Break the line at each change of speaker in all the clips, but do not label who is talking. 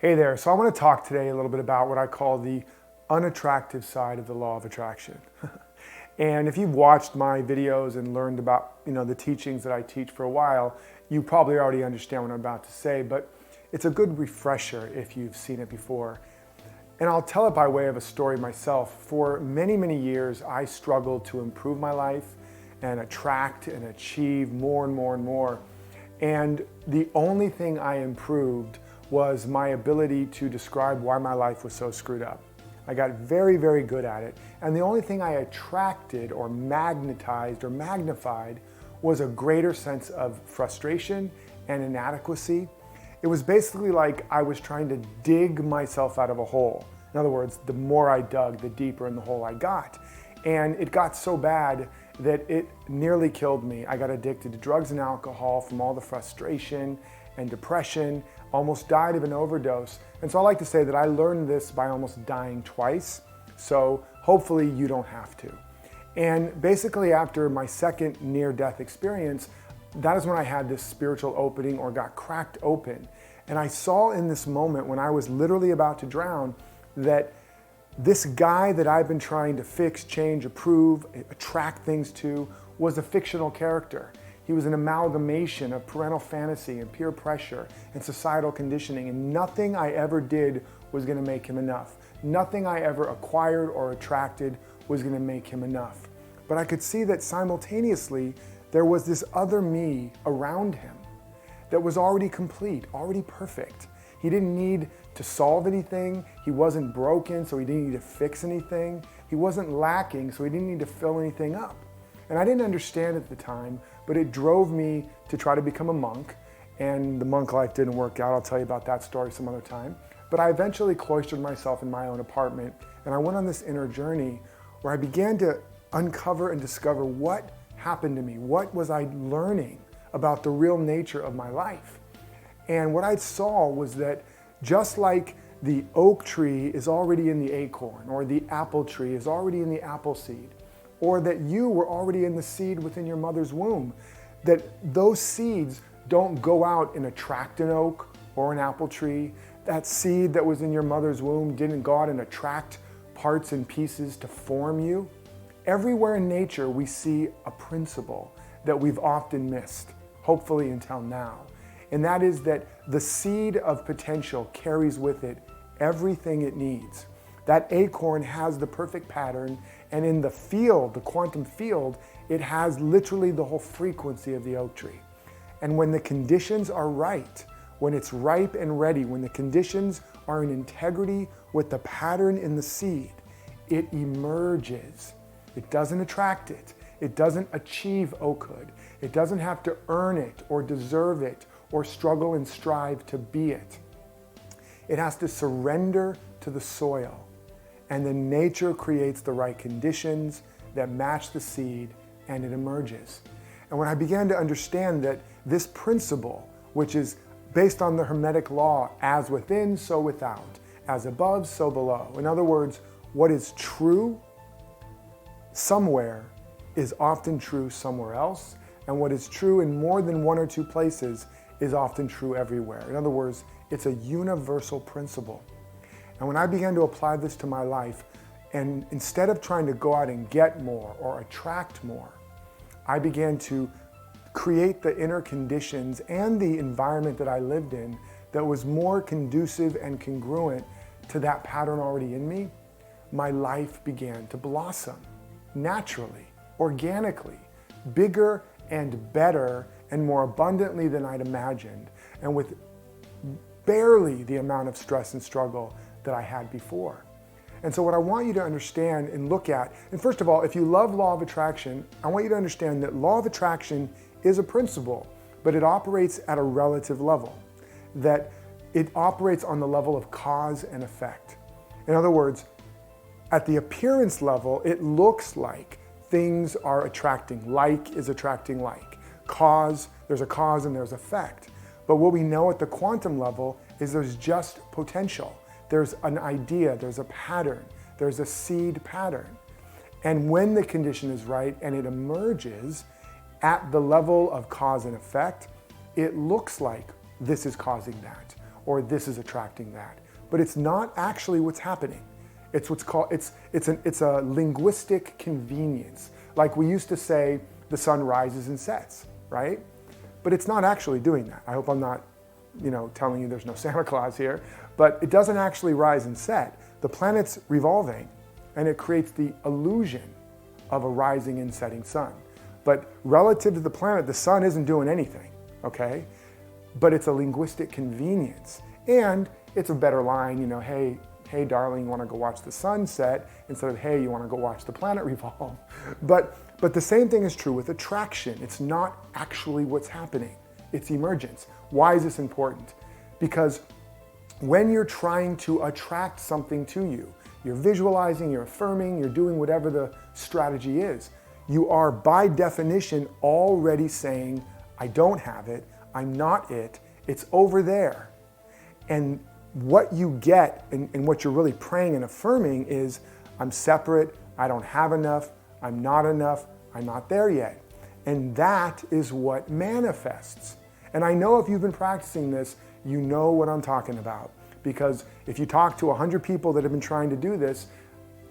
Hey there, so I want to talk today a little bit about what I call the unattractive side of the law of attraction. And if you've watched my videos and learned about the teachings that I teach for a while, you probably already understand what I'm about to say, but it's a good refresher if you've seen it before. And I'll tell it by way of a story myself. For many, many years, I struggled to improve my life and attract and achieve more and more and more. And the only thing I improved was my ability to describe why my life was so screwed up. I got very, very good at it. And the only thing I attracted or magnetized or magnified was a greater sense of frustration and inadequacy. It was basically like I was trying to dig myself out of a hole. In other words, the more I dug, the deeper in the hole I got. And it got so bad that it nearly killed me. I got addicted to drugs and alcohol from all the frustration and depression, almost died of an overdose. And so I like to say that I learned this by almost dying twice. So hopefully you don't have to. And basically after my second near-death experience, that is when I had this spiritual opening or got cracked open. And I saw in this moment when I was literally about to drown that this guy that I've been trying to fix, change, approve, attract things to was a fictional character. He was an amalgamation of parental fantasy and peer pressure and societal conditioning, and nothing I ever did was going to make him enough. Nothing I ever acquired or attracted was going to make him enough. But I could see that simultaneously there was this other me around him that was already complete, already perfect. He didn't need to solve anything. He wasn't broken, so he didn't need to fix anything. He wasn't lacking, so he didn't need to fill anything up. And I didn't understand at the time, but it drove me to try to become a monk. And the monk life didn't work out. I'll tell you about that story some other time. But I eventually cloistered myself in my own apartment, and I went on this inner journey where I began to uncover and discover what happened to me. What was I learning about the real nature of my life? And what I saw was that just like the oak tree is already in the acorn, or the apple tree is already in the apple seed, or that you were already in the seed within your mother's womb, that those seeds don't go out and attract an oak or an apple tree. That seed that was in your mother's womb didn't go out and attract parts and pieces to form you. Everywhere in nature we see a principle that we've often missed, hopefully until now. And that is that the seed of potential carries with it everything it needs. That acorn has the perfect pattern, and in the field, the quantum field, it has literally the whole frequency of the oak tree. And when the conditions are right, when it's ripe and ready, when the conditions are in integrity with the pattern in the seed, it emerges. It doesn't attract it. It doesn't achieve oakhood. It doesn't have to earn it or deserve it or struggle and strive to be it. It has to surrender to the soil. And then nature creates the right conditions that match the seed, and it emerges. And when I began to understand that this principle, which is based on the Hermetic law, as within, so without, as above, so below. In other words, what is true somewhere is often true somewhere else, and what is true in more than one or two places is often true everywhere. In other words, it's a universal principle. And when I began to apply this to my life, and instead of trying to go out and get more or attract more, I began to create the inner conditions and the environment that I lived in that was more conducive and congruent to that pattern already in me. My life began to blossom naturally, organically, bigger and better and more abundantly than I'd imagined, and with barely the amount of stress and struggle that I had before. And so what I want you to understand and look at, and first of all, if you love law of attraction, I want you to understand that law of attraction is a principle, but it operates at a relative level, that it operates on the level of cause and effect. In other words, at the appearance level, it looks like things are attracting, like is attracting like. Cause, there's a cause and there's effect. But what we know at the quantum level is there's just potential. There's an idea, there's a pattern, there's a seed pattern. And when the condition is right and it emerges at the level of cause and effect, it looks like this is causing that, or this is attracting that. But it's not actually what's happening. It's what's called, it's a linguistic convenience. Like we used to say, the sun rises and sets, right? But it's not actually doing that. I hope I'm not, telling you there's no Santa Claus here, but it doesn't actually rise and set. The planet's revolving, and it creates the illusion of a rising and setting sun. But relative to the planet, the sun isn't doing anything, okay? But it's a linguistic convenience. And it's a better line, hey darling, you wanna go watch the sunset, instead of, hey, you wanna go watch the planet revolve. But the same thing is true with attraction. It's not actually what's happening, it's emergence. Why is this important? Because when you're trying to attract something to you, you're visualizing, you're affirming, you're doing whatever the strategy is, you are by definition already saying, I don't have it, I'm not it, it's over there. And what you get and what you're really praying and affirming is, I'm separate, I don't have enough, I'm not there yet. And that is what manifests. And I know if you've been practicing this, you know what I'm talking about. Because if you talk to 100 people that have been trying to do this,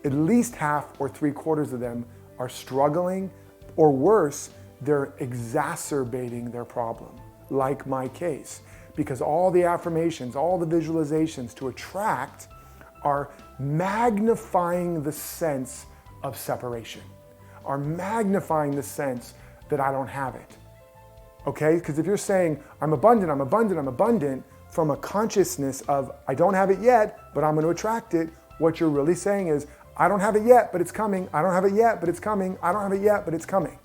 at least half or 3/4 of them are struggling, or worse, they're exacerbating their problem, like my case. Because all the affirmations, all the visualizations to attract are magnifying the sense of separation, are magnifying the sense that I don't have it. Okay? Because if you're saying, I'm abundant, from a consciousness of, I don't have it yet, but I'm going to attract it, what you're really saying is, I don't have it yet, but it's coming. I don't have it yet, but it's coming. I don't have it yet, but it's coming.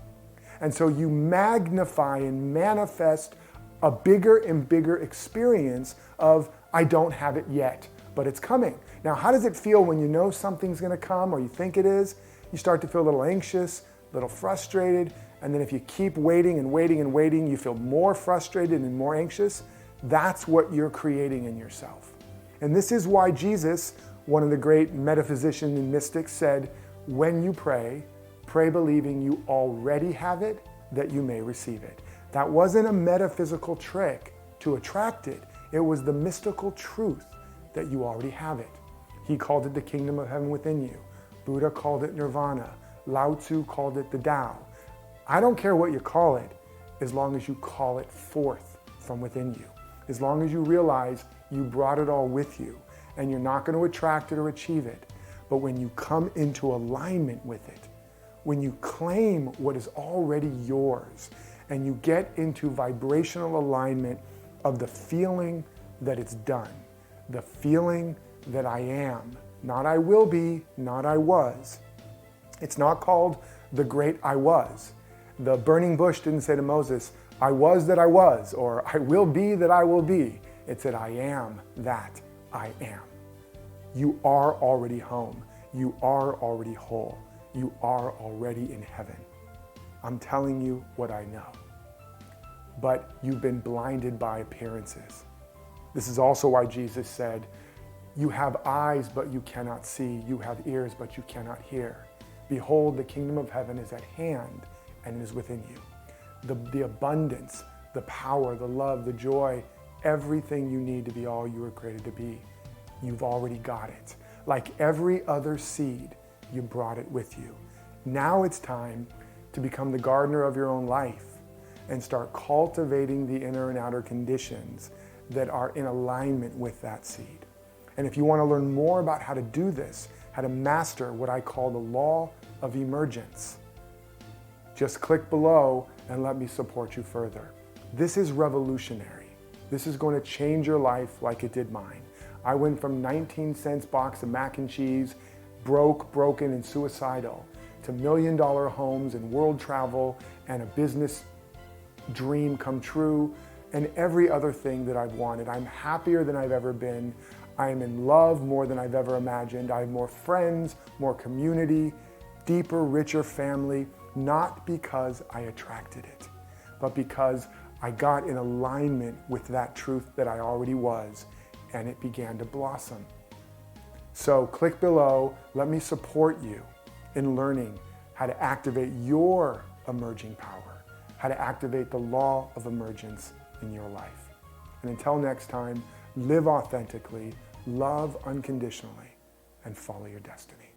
And so you magnify and manifest a bigger and bigger experience of, I don't have it yet, but it's coming. Now, how does it feel when you know something's going to come, or you think it is? You start to feel a little anxious, a little frustrated, and then if you keep waiting and waiting and waiting, you feel more frustrated and more anxious. That's what you're creating in yourself. And this is why Jesus, one of the great metaphysicians and mystics, said, when you pray, pray believing you already have it, that you may receive it. That wasn't a metaphysical trick to attract it. It was the mystical truth that you already have it. He called it the kingdom of heaven within you. Buddha called it nirvana. Lao Tzu called it the Tao. I don't care what you call it, as long as you call it forth from within you. As long as you realize you brought it all with you, and you're not going to attract it or achieve it. But when you come into alignment with it, when you claim what is already yours, and you get into vibrational alignment of the feeling that it's done, the feeling that I am, not I will be, not I was. It's not called the great I was. The burning bush didn't say to Moses, I was that I was, or I will be that I will be. It said, I am that I am. You are already home. You are already whole. You are already in heaven. I'm telling you what I know. But you've been blinded by appearances. This is also why Jesus said, you have eyes, but you cannot see. You have ears, but you cannot hear. Behold, the kingdom of heaven is at hand and is within you. The abundance, the power, the love, the joy, everything you need to be all you were created to be, you've already got it. Like every other seed, you brought it with you. Now it's time to become the gardener of your own life and start cultivating the inner and outer conditions that are in alignment with that seed. And if you want to learn more about how to do this, how to master what I call the law of emergence, just click below and let me support you further. This is revolutionary. This is going to change your life like it did mine. I went from 19-cent box of mac and cheese, broken, and suicidal, to $1 million homes and world travel and a business dream come true and every other thing that I've wanted. I'm happier than I've ever been. I am in love more than I've ever imagined. I have more friends, more community, deeper, richer family, not because I attracted it, but because I got in alignment with that truth that I already was, and it began to blossom. So click below, let me support you in learning how to activate your emerging power, how to activate the law of emergence in your life. And until next time, live authentically, love unconditionally, and follow your destiny.